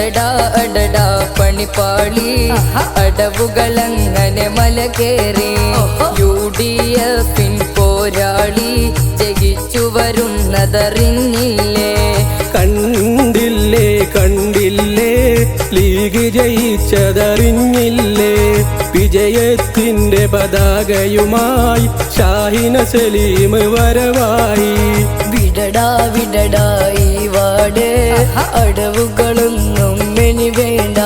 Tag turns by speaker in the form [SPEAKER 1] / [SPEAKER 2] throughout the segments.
[SPEAKER 1] അടടാ അടടാ പണിപ്പാളി അടവുകളങ്ങനെ മല കേറി UDF പോരാളി ജയിച്ചു വരുന്നതറിഞ്ഞില്ലേ
[SPEAKER 2] കണ്ടില്ലേ കണ്ടില്ലേ ലീഗ് ജയിച്ചതറിഞ്ഞില്ലേ വിജയത്തിന്റെ പതാകയുമായി ഷാഹിന സലീം വരവായി
[SPEAKER 1] വിടടാ വിടടാ ഈ വാട് അടവുകളൊന്നും ഇനി വേണ്ട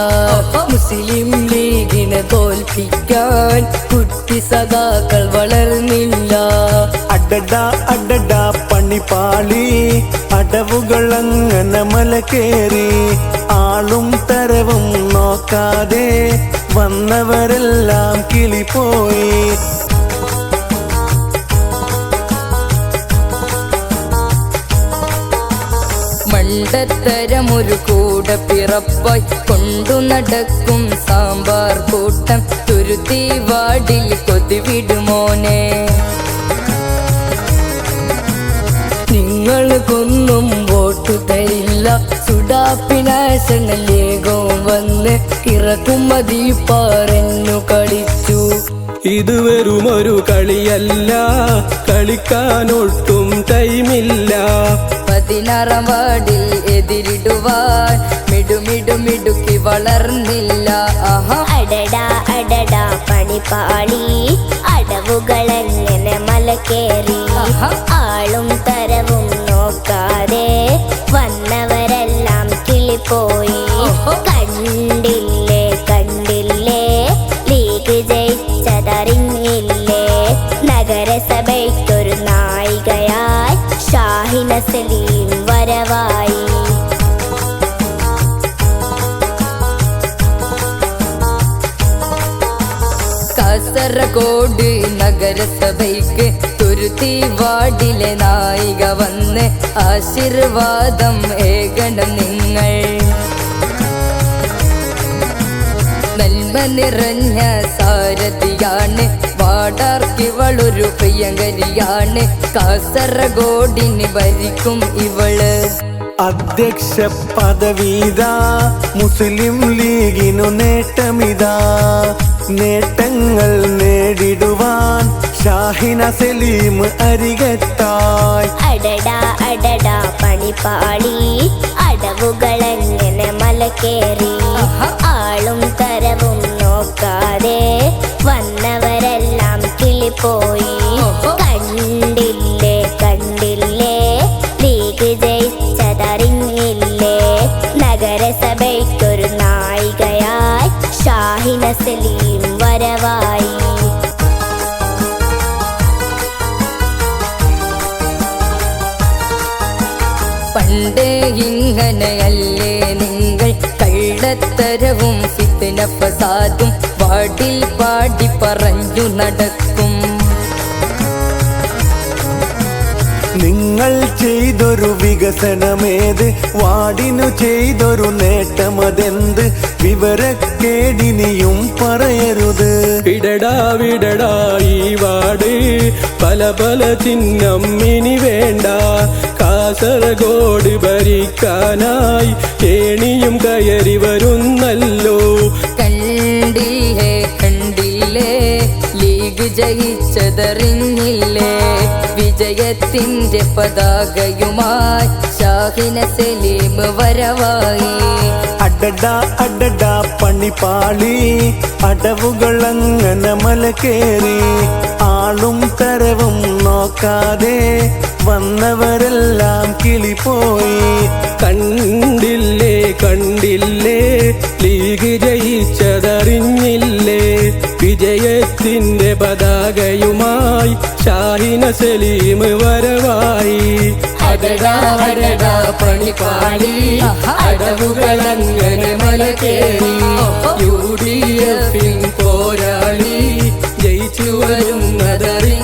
[SPEAKER 1] മുസ്ലിം ലീഗിനെ തോൽപ്പിക്കാൻ കുട്ടി സഖാക്കൾ വളർന്നില്ല
[SPEAKER 2] അടടാ അടടാ പണിപ്പാളി അടവുകളങ്ങനെ മല കേറി ആളും തരവും നോക്കാതെ വന്നവരെല്ലാം കിളിപ്പോയി
[SPEAKER 1] മണ്ടത്തരമൊരു കൂടെ പിറപ്പായി കൊണ്ടു നടക്കും സാമ്പാർ കൂട്ടം തുരുത്തി വാടിൽ കൊതിവിടുമോനെ നിങ്ങൾക്കൊന്നും വോട്ടു തരില്ല സുഡാപ്പിനാശനലേഖവും വന്ന് ഇറക്കുമതി പറഞ്ഞു കളിച്ചു
[SPEAKER 2] ഇത് വെറുമൊരു കളിയല്ല കളിക്കാനൊട്ടും ടൈമില്ല
[SPEAKER 1] 16-ാം വാർഡിൽ എതിരിടുവാൻ മിടുക്കി വളർന്നില്ല
[SPEAKER 3] അടടാ അടടാ പണിപ്പാളി അടവുകളെങ്ങനെ മല കേറി ആളും തരവും നോക്കാതെ വന്നവരെല്ലാം കിളിപ്പോയി കണ്ടില്ലേ കണ്ടില്ലേ ലീഗ് ജയിച്ചതറിഞ്ഞില്ലേ നഗരസഭയ്ക്കൊരു നായികയായി ഷാഹിന സലീം വരവായി
[SPEAKER 1] കാസർഗോഡ് നഗരസഭയ്ക്ക് തുരുത്തി വാർഡിലെ നായിക വന്ന് ആശീർവാദം ഏകണം നിങ്ങൾ നന്മ നിറഞ്ഞ സാരഥിയാണ് വാടാർക്കിവളൊരു പ്രിയങ്കരിയാണ് കാസർഗോഡിന് ഭരിക്കും ഇവള്
[SPEAKER 2] അധ്യക്ഷ പദവിതാ മുസ്ലിം ലീഗിനു നേട്ടമിതാ നേട്ടങ്ങൾ നേടിടുവാൻ ഷാഹിന സലീം അരികത്തായി
[SPEAKER 3] അടടാ അടടാ പണിപ്പാളി അടവുകളെങ്ങനെ മല കേറി ആളും തരവും നോക്കാതെ വന്നവരെല്ലാം കിളിപ്പോയി കണ്ടില്ലേ കണ്ടില്ലേ ലീഗ് ജയിച്ചതറിഞ്ഞില്ലേ നഗരസഭയ്ക്കൊരു നായികയായി ഷാഹിന സലീം വരവായി
[SPEAKER 1] പണ്ടേ ഇങ്ങനെയല്ലേ നിങ്ങൾ കള്ളത്തരവും ഫിത്ന ഫസാദും വാടിൽ പാടി പറഞ്ഞു നടക്കും
[SPEAKER 2] നിങ്ങൾ ചെയ്തൊരു വികസനമേത് വാടിനു ചെയ്തൊരു നേട്ടമതെന്ത് വിവരക്കേടിനിയും പറയരുത് വിടടാ വിടടാ ഈ വാട് പല പല ചിഹ്നം ഇനി വേണ്ട കാസർഗോഡ് ഭരിക്കാനായി ഏണിയും കയറി വരുന്നല്ലോ
[SPEAKER 1] കണ്ടില്ലേ കണ്ടില്ലേ ലീഗ് ജയിച്ചതറിഞ്ഞില്ലേ വിജയത്തിന്റെ പതാകയുമായി ഷാഹിന സലീം വരവായി
[SPEAKER 2] അടടാ അടടാ പണിപ്പാളി അടവുകളങ്ങനെ മല കേറി ആളും തരവും നോക്കാതെ വന്നവരെല്ലാം കിളിപ്പോയി കണ്ടില്ലേ കണ്ടില്ലേ ലീഗ് ജയിച്ചതറിഞ്ഞില്ലേ വിജയത്തിന്റെ പതാകയുമായി ഷാഹിന സലീം വരവായി
[SPEAKER 1] അടടാ അടടാ പണിപ്പാളി അടവുകളങ്ങനെ മല കേറി UDF പോരാളി ജയിച്ചു വരുന്നതറി